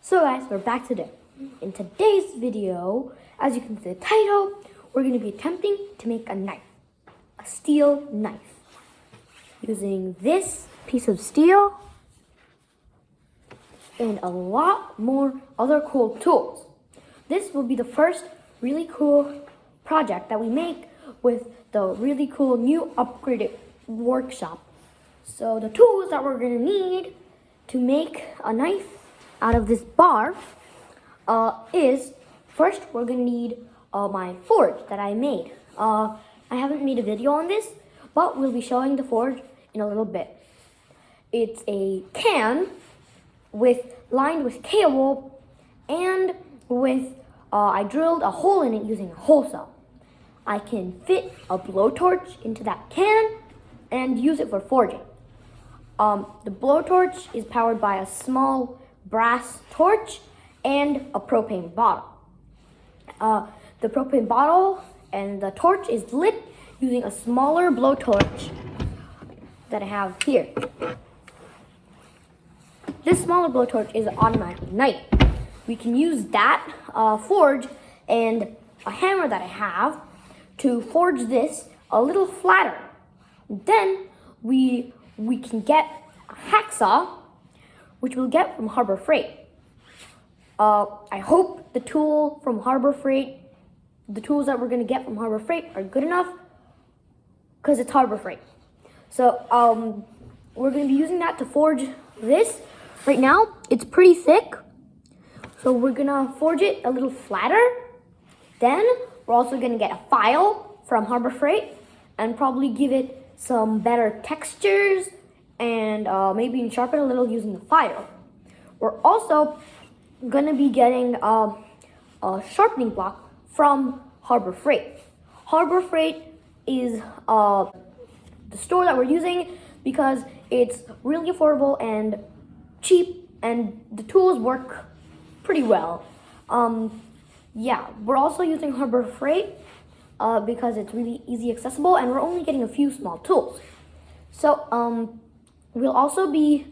So guys, we're back today. In today's video, as you can see the title, we're going to be attempting to make a knife. A steel knife. Using this piece of steel and a lot more other cool tools. This will be the first really cool project that we make with the really cool new upgraded workshop. So the tools that we're going to need to make a knife out of this bar is, first we're going to need my forge that I made. I haven't made a video on this, but we'll be showing the forge in a little bit. It's a can lined with cable, and I drilled a hole in it using a hole saw. I can fit a blowtorch into that can and use it for forging. The blowtorch is powered by a small brass torch and a propane bottle. The propane bottle and the torch is lit using a smaller blowtorch that I have here. This smaller blowtorch is on my knife. We can use that forge and a hammer that I have to forge this a little flatter. Then we can get a hacksaw, which we'll get from Harbor Freight. I hope the tools that we're gonna get from Harbor Freight are good enough, because it's Harbor Freight. So we're gonna be using that to forge this. Right now, it's pretty thick, so we're gonna forge it a little flatter. Then we're also gonna get a file from Harbor Freight and probably give it some better textures and maybe sharpen a little using the file. We're also gonna be getting a sharpening block from Harbor Freight. Harbor Freight is the store that we're using because it's really affordable and cheap, and the tools work pretty well. Yeah, we're also using Harbor Freight because it's really easy accessible, and we're only getting a few small tools. So we'll also be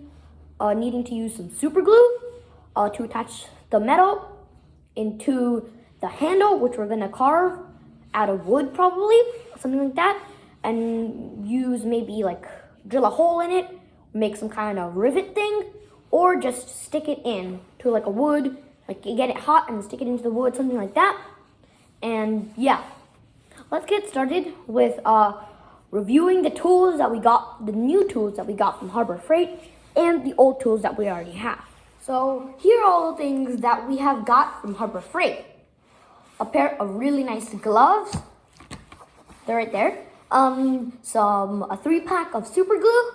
needing to use some super glue to attach the metal into the handle, which we're gonna carve out of wood probably, something like that, and use maybe drill a hole in it, make some kind of rivet thing, or just stick it in to a wood, get it hot and stick it into the wood, something like that. And yeah, let's get started with reviewing the tools that we got, the new tools that we got from Harbor Freight, and the old tools that we already have. So here are all the things that we have got from Harbor Freight. A pair of really nice gloves, they're right there. A 3-pack of super glue,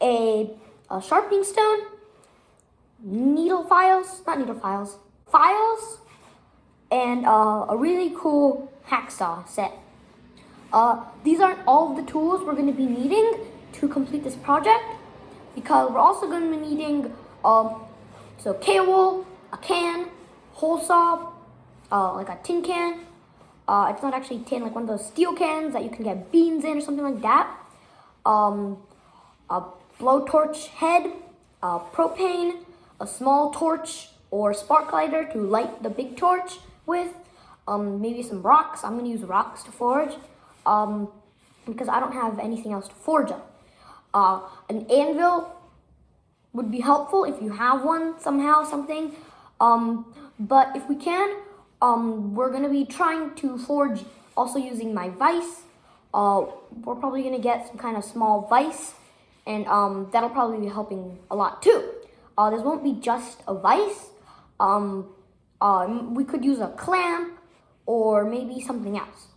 a sharpening stone, files, and a really cool hacksaw set. These aren't all of the tools we're going to be needing to complete this project, because we're also going to be needing cable, a can, hole saw, a tin can. It's not actually tin, one of those steel cans that you can get beans in or something like that. A blowtorch head, propane, a small torch or spark lighter to light the big torch with, maybe some rocks. I'm going to use rocks to forge because I don't have anything else to forge on. An anvil would be helpful if you have one somehow, something. But if we can, we're going to be trying to forge also using my vise. We're probably going to get some kind of small vise, and that'll probably be helping a lot too. This won't be just a vise. We could use a clamp or maybe something else.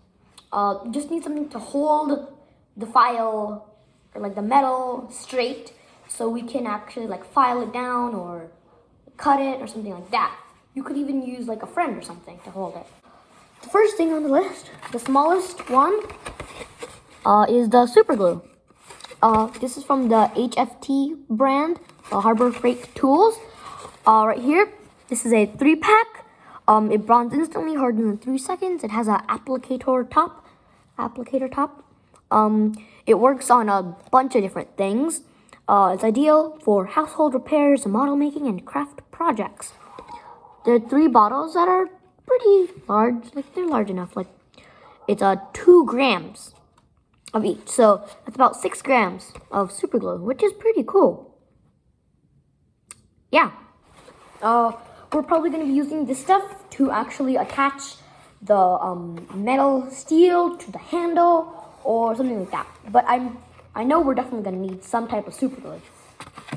Just need something to hold the file or the metal straight, so we can actually file it down or cut it or something like that. You could even use a friend or something to hold it. The first thing on the list, the smallest one, is the super glue. This is from the HFT brand, Harbor Freight Tools. Right here, this is a 3-pack. It bronzes instantly, hardens in 3 seconds. It has an applicator top. It works on a bunch of different things. It's ideal for household repairs, model making, and craft projects. There are 3 bottles that are pretty large. Like, they're large enough. Like, it's 2 grams of each. So that's about 6 grams of super glue, which is pretty cool. Yeah. We're probably going to be using this stuff to actually attach the metal steel to the handle or something like that. But I know we're definitely going to need some type of super glue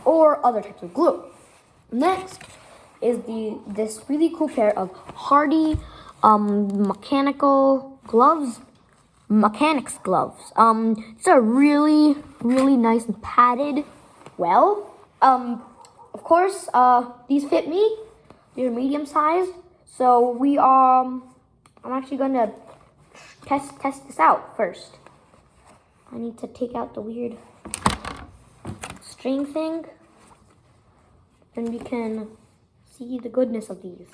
or other types of glue. Next is this really cool pair of hardy mechanics gloves. These are really, really nice and padded well. Of course, these fit me. They're medium sized. So I'm actually gonna test this out first. I need to take out the weird string thing, and we can see the goodness of these.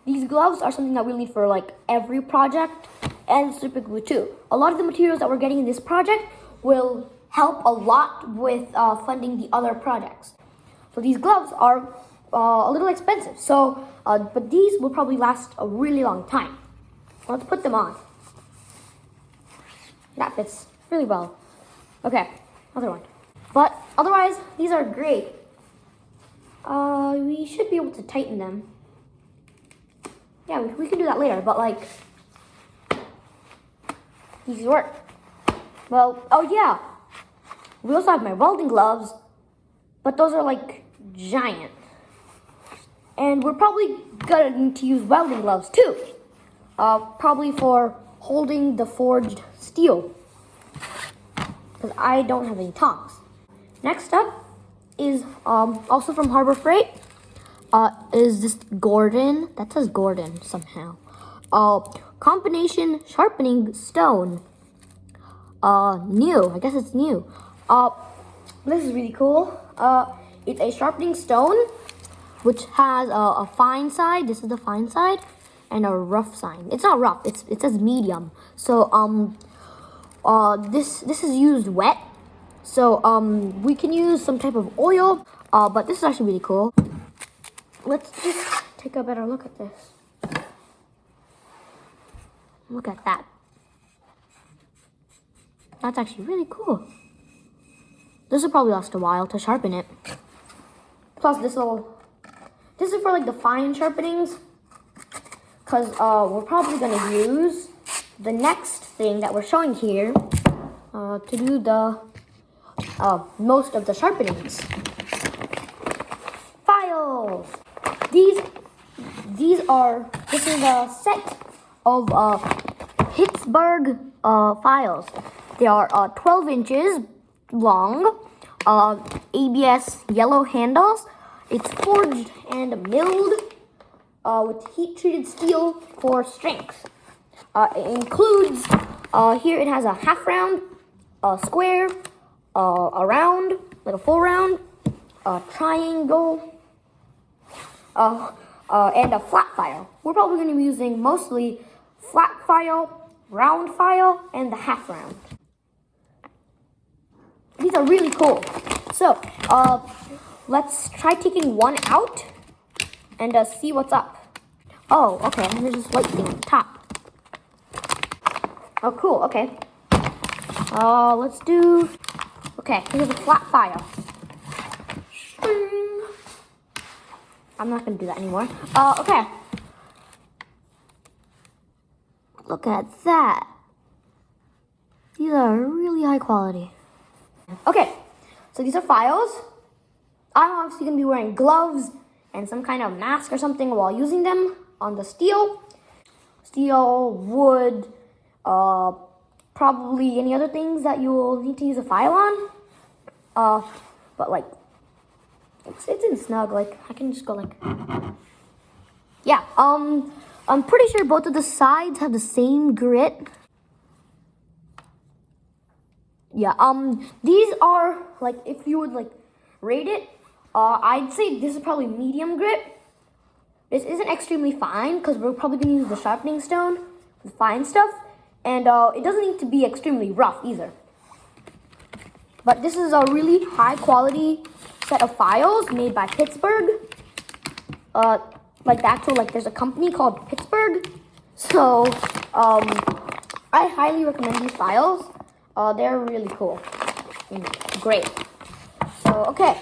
These gloves are something that we need for like every project, and super glue too. A lot of the materials that we're getting in this project will help a lot with funding the other projects. So these gloves are a little expensive. So, but these will probably last a really long time. Let's put them on. That fits really well. Okay, other one. But otherwise, these are great. We should be able to tighten them. Yeah, we can do that later, but like, these work. Well, oh yeah. We also have my welding gloves, but those are like giant. And we're probably gonna need to use welding gloves too. Probably for holding the forged steel, because I don't have any tongs. Next up is also from Harbor Freight. Is this Gordon? That says Gordon somehow. Combination sharpening stone. New. I guess it's new. This is really cool. It's a sharpening stone, which has a fine side. This is the fine side, and a rough side. It's not rough. It says medium. So this is used wet. So we can use some type of oil. But this is actually really cool. Let's just take a better look at this. Look at that. That's actually really cool. This will probably last a while to sharpen it. Plus this is for like the fine sharpenings, because we're probably going to use the next thing that we're showing here to do the most of the sharpenings. Files. This is a set of Pittsburgh files. They are 12 inches long, ABS yellow handles. It's forged and milled with heat-treated steel for strength. It includes, here it has a half round, a square, a round, like a full round, a triangle, and a flat file. We're probably going to be using mostly flat file, round file, and the half round. These are really cool. So, let's try taking one out and see what's up. Oh, okay, there's this white thing at the top. Oh, cool, okay. Let's do, okay, here's a flat file. I'm not gonna do that anymore. Okay. Look at that. These are really high quality. Okay, so these are files. I'm obviously gonna be wearing gloves and some kind of mask or something while using them on the steel. Steel, wood, probably any other things that you'll need to use a file on. But like, it's in snug, like I can just go like, yeah, I'm pretty sure both of the sides have the same grit. Yeah, these are like, if you would like rate it, I'd say this is probably medium grit. This isn't extremely fine because we're probably gonna use the sharpening stone, the fine stuff, and it doesn't need to be extremely rough either. But this is a really high quality set of files made by Pittsburgh. There's a company called Pittsburgh. So, I highly recommend these files. They're really cool. Great. So, okay.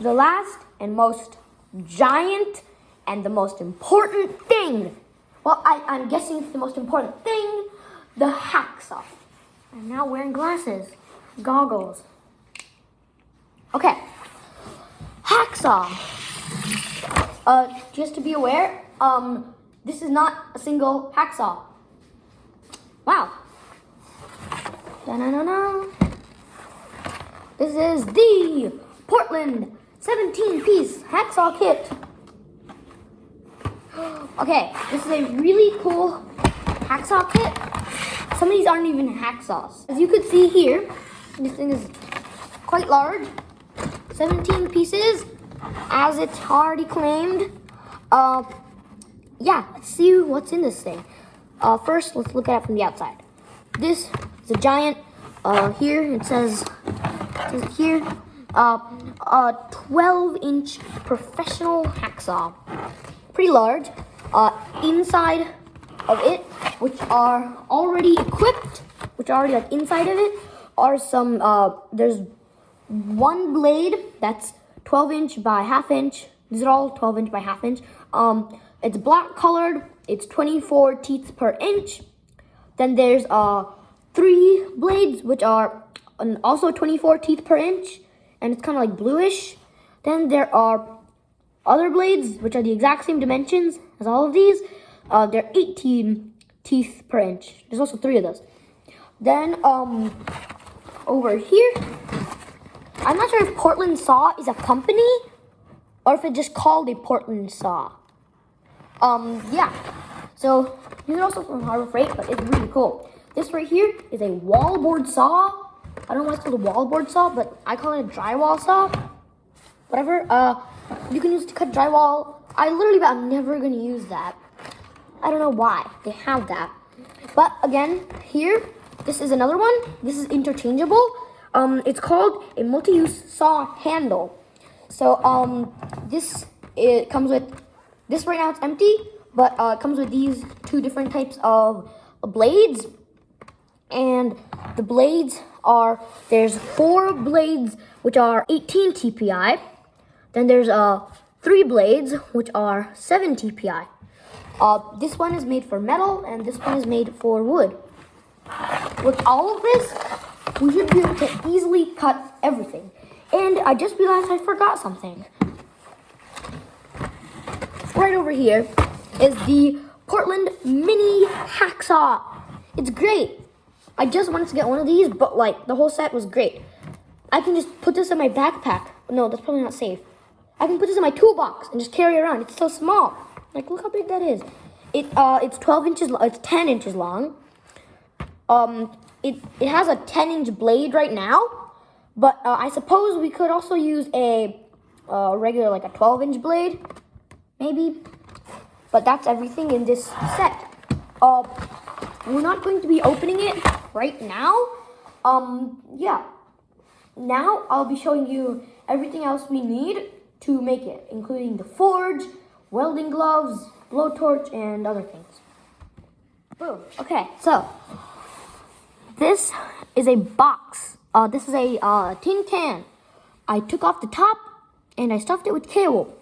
The last and most giant and the most important thing. Well, I'm guessing it's the most important thing. The hacksaw. I'm now wearing glasses. Goggles. Okay. Hacksaw. Just to be aware, this is not a single hacksaw. Wow. Da-na-na-na. This is the Portland 17-piece hacksaw kit. Okay, this is a really cool hacksaw kit. Some of these aren't even hacksaws. As you could see here, this thing is quite large. 17 pieces, as it's already claimed. Yeah, let's see what's in this thing. First, let's look at it from the outside. This is a giant, here it says here, a 12-inch professional hacksaw. Pretty large. Inside of it, which are already equipped, inside of it, are some, there's one blade that's 12-inch by half-inch. These are all 12-inch by half-inch. It's black colored. It's 24 teeth per inch. Then there's 3 blades, which are also 24 teeth per inch, and it's kind of like bluish. Then there are other blades, which are the exact same dimensions as all of these. They're 18 teeth per inch. There's also 3 of those. Then over here, I'm not sure if Portland Saw is a company or if it's just called a Portland Saw. Yeah. So these are also from Harbor Freight, but it's really cool. This right here is a wallboard saw. I don't know why it's called a wallboard saw, but I call it a drywall saw. Whatever. You can use it to cut drywall. I'm never gonna use that. I don't know why they have that. But again, here, this is another one. This is interchangeable. It's called a multi-use saw handle. So it comes with this. Right now it's empty, but it comes with these 2 different types of blades. And the blades there's 4 blades which are 18 TPI. Then there's 3 blades which are 7 TPI. This one is made for metal and this one is made for wood. With all of this, we should be able to easily cut everything. And I just realized I forgot something. Right over here is the Portland Mini Hacksaw. It's great. I just wanted to get one of these, but the whole set was great. I can just put this in my backpack. No, that's probably not safe. I can put this in my toolbox and just carry it around. It's so small. Look how big that is. It's 12 inches. It's 10 inches long. It has a 10-inch blade right now, but I suppose we could also use a regular, a 12-inch blade, maybe. But that's everything in this set. We're not going to be opening it right now. Yeah. Now I'll be showing you everything else we need to make it, including the forge, welding gloves, blowtorch, and other things. Boom. Okay, so this is a box. This is a tin can. I took off the top and I stuffed it with kale.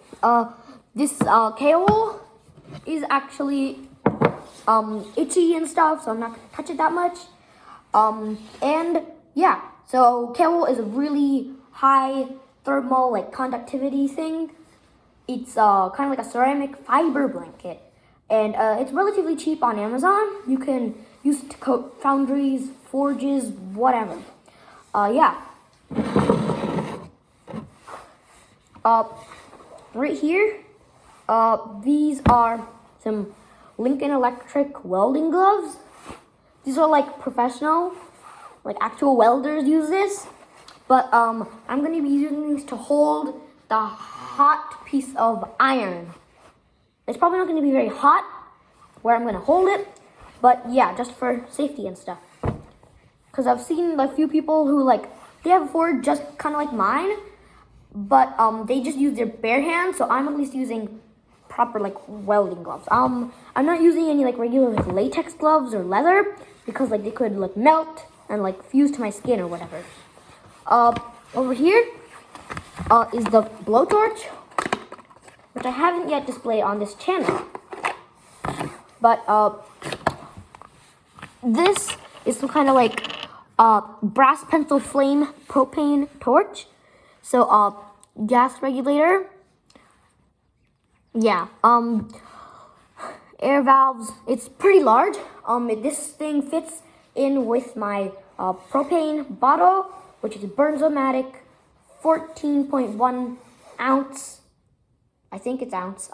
This kale is actually itchy and stuff, so I'm not going to touch it that much. And yeah, so kale is a really high thermal conductivity thing. It's kind of like a ceramic fiber blanket, and it's relatively cheap on Amazon. You can use it to coat foundries, forges, whatever. Yeah. Right here, these are some Lincoln Electric welding gloves. These are professional, actual welders use this. But I'm going to be using these to hold the hot piece of iron. It's probably not going to be very hot where I'm going to hold it, but yeah, just for safety and stuff. Because I've seen a few people who they have a forge just kind of like mine, but they just use their bare hands. So I'm at least using proper like welding gloves. I'm not using any like regular like latex gloves or leather because like they could like melt and like fuse to my skin or whatever. Over here is the blowtorch, which I haven't yet displayed on this channel. But this is some kind of like brass pencil flame propane torch. So gas regulator. Yeah. Air valves. It's pretty large. This thing fits in with my propane bottle, which is Burnzomatic 14.1 ounce. I think it's ounce.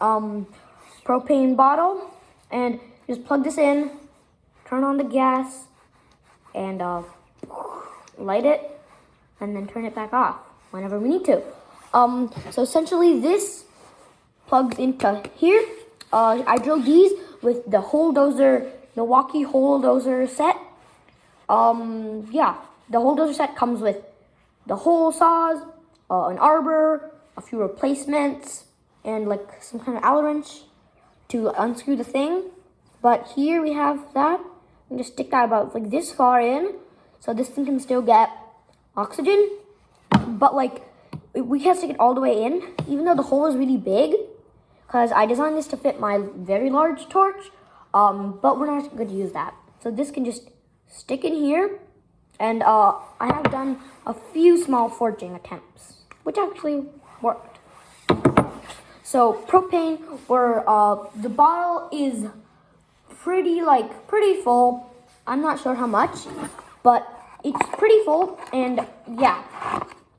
Propane bottle, and just plug this in, turn on the gas, and light it, and then turn it back off whenever we need to. So essentially this plugs into here. I drilled these with the Milwaukee hole dozer set. Yeah, the hole dozer set comes with the hole saws, an arbor, a few replacements, and like some kind of Allen wrench to unscrew the thing. But here we have that. And just stick that about like this far in, so this thing can still get oxygen. But like we can't stick it all the way in, even though the hole is really big, because I designed this to fit my very large torch. But we're not going to use that. So this can just stick in here, and I have done a few small forging attempts, which actually worked. So propane, where the bottle is pretty full. I'm not sure how much, but it's pretty full, and yeah.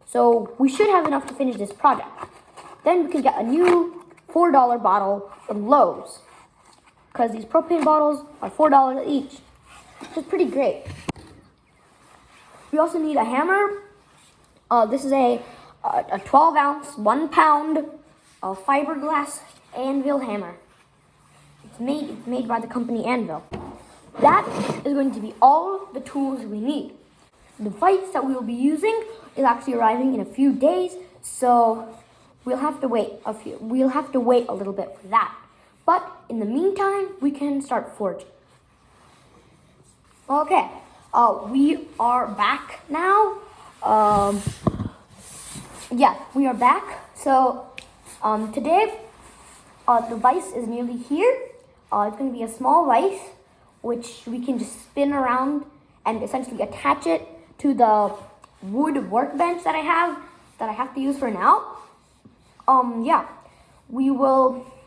So we should have enough to finish this project. Then we can get a new $4 bottle from Lowe's, because these propane bottles are $4 each, which is pretty great. We also need a hammer. This is a 12 ounce, 1 pound fiberglass anvil hammer. It's made by the company Anvil. That is going to be all the tools we need. The vise that we will be using is actually arriving in a few days, so we'll have to wait a little bit for that. But in the meantime, we can start forging. Okay, we are back now. Yeah, we are back. So today, the vise is nearly here. It's going to be a small vise, which we can just spin around and essentially attach it to the wood workbench that I have to use for now. Yeah,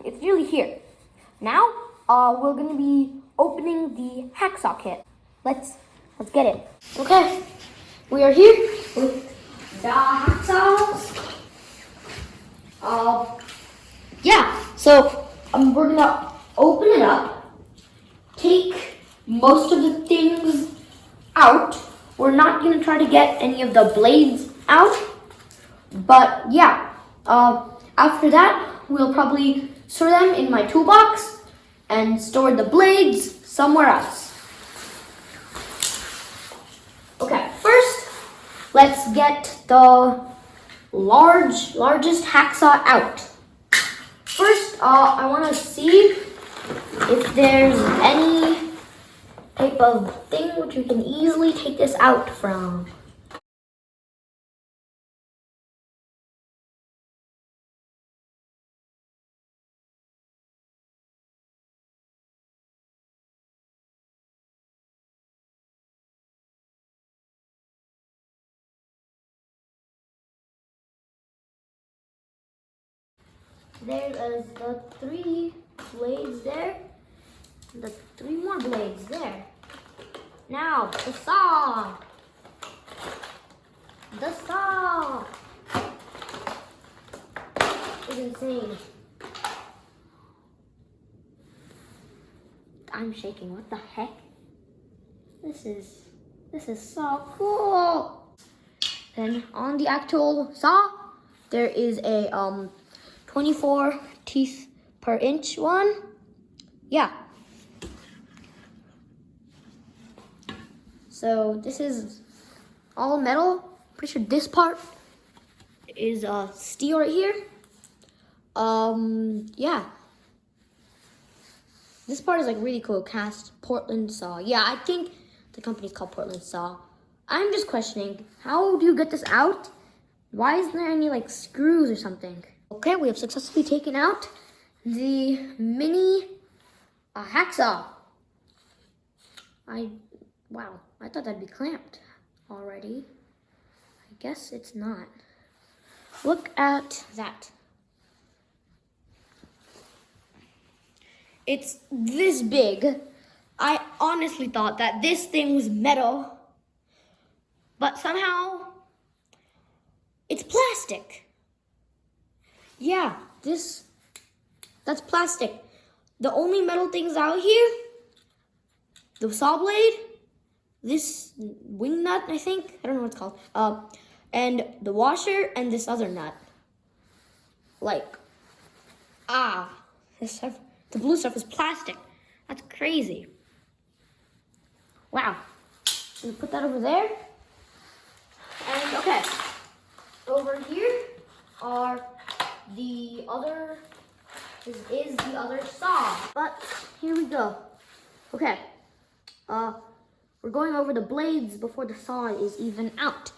it's really here. Now, we're going to be opening the hacksaw kit. Let's get it. Okay, we are here with the hacksaws. Yeah, so we're gonna open it up, take most of the things out. We're not gonna try to get any of the blades out, but yeah, after that, we'll probably store them in my toolbox and store the blades somewhere else. Okay, first, let's get the largest hacksaw out. First, I want to see if there's any type of thing which we can easily take this out from. There is the 3 blades there, the 3 more blades there. Now, the saw. The saw is insane. I'm shaking, what the heck? This is so cool. Then on the actual saw, there is a 24 teeth per inch one. Yeah. So this is all metal. Pretty sure this part is steel right here. Yeah. This part is like really cool. Cast Portland saw. Yeah, I think the company's called Portland Saw. I'm just questioning, how do you get this out? Why isn't there any like screws or something? Okay, we have successfully taken out the mini hacksaw. Wow, I thought that'd be clamped already. I guess it's not. Look at that. It's this big. I honestly thought that this thing was metal, but somehow it's plastic. Yeah, that's plastic. The only metal things out here, the saw blade, this wing nut, I think. I don't know what it's called. And the washer and this other nut. Like, this stuff, the blue stuff is plastic. That's crazy. Wow. I'm gonna put that over there. And okay, over here are the other, this is the other saw. But here we go. Okay, we're going over the blades before the saw is even out.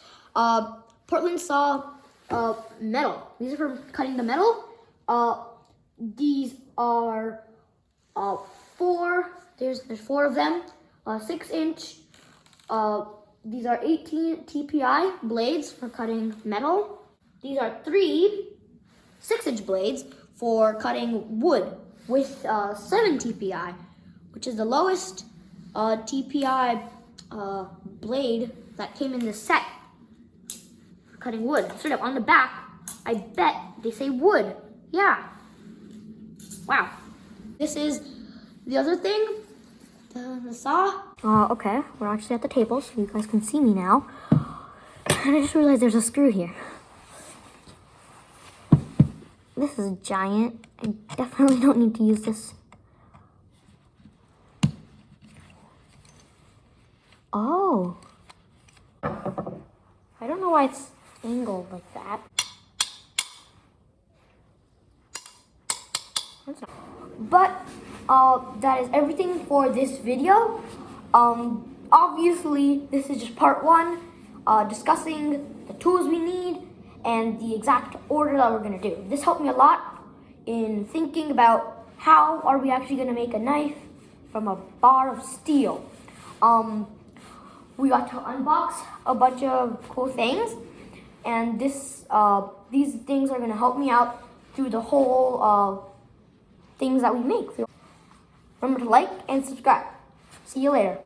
Portland saw metal. These are for cutting the metal. These are there's 4 of them. 6-inch. These are 18 TPI blades for cutting metal. These are 3 6-inch blades for cutting wood with 7 TPI, which is the lowest TPI blade that came in this set for cutting wood. Straight up on the back, I bet they say wood. Yeah. Wow. This is the other thing, the saw. Okay, we're actually at the table, so you guys can see me now. And I just realized there's a screw here. This is giant. I definitely don't need to use this. Oh. I don't know why it's angled like that. But that is everything for this video. Obviously, this is just part 1, discussing the tools we need and the exact order that we're gonna do. This helped me a lot in thinking about how are we actually gonna make a knife from a bar of steel. We got to unbox a bunch of cool things, and these things are gonna help me out through the whole things that we make. Remember to like and subscribe. See you later.